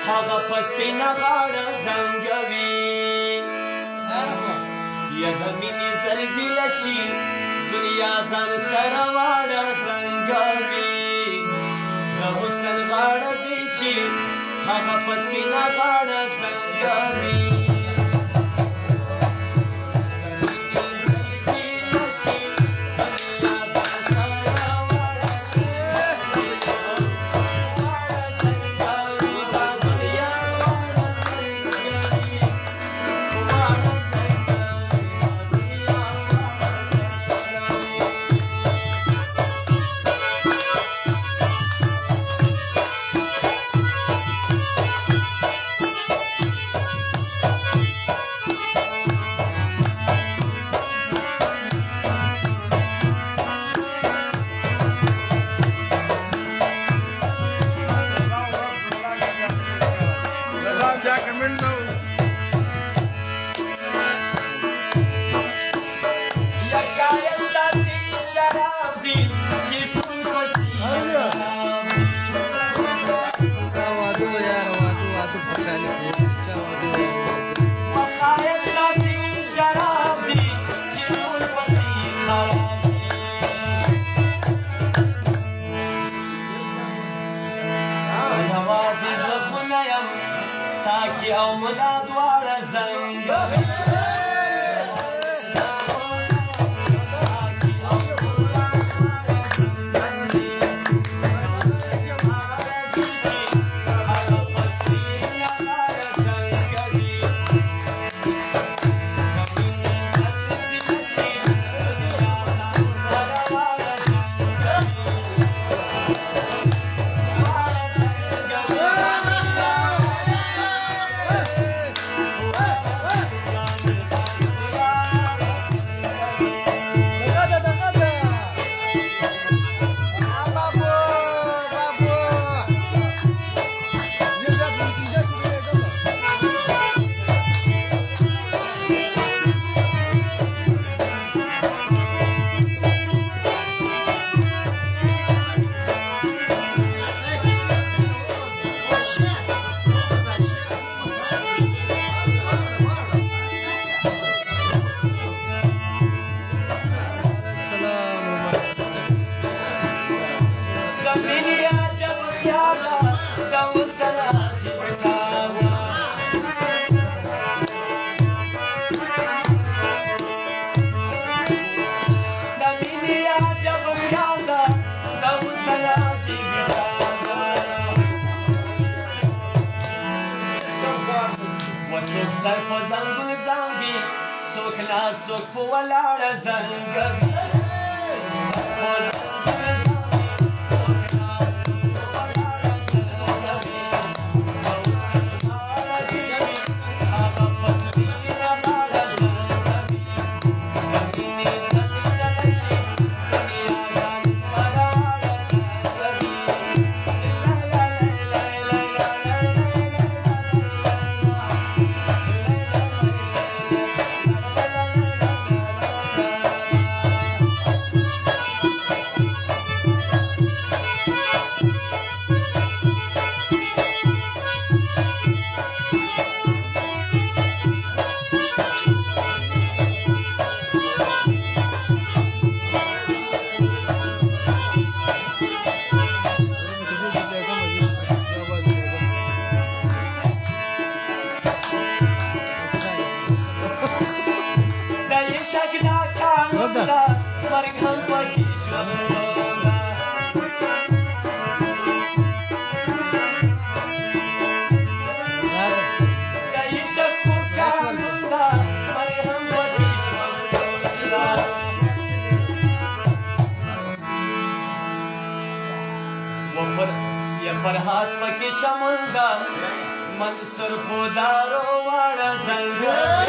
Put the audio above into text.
هغه په سپینه غاړه زنګوي یا د مینې زلزله شي دنیا ځان سره واړه زنګوي د حسن غاړه دی چې هغه په سپینه غاړه زنګوي ساکی او ملا دواړه زنګوي سر په زنګون زنګي څوک ناز څوک په ولاړه زنګوي مرګ هم پکې ژوندونه د عشق خو کارونه مرګ هم پکې ژوندونه یا فرحات پکې شمول ده منصور خودارو واړه زنګوي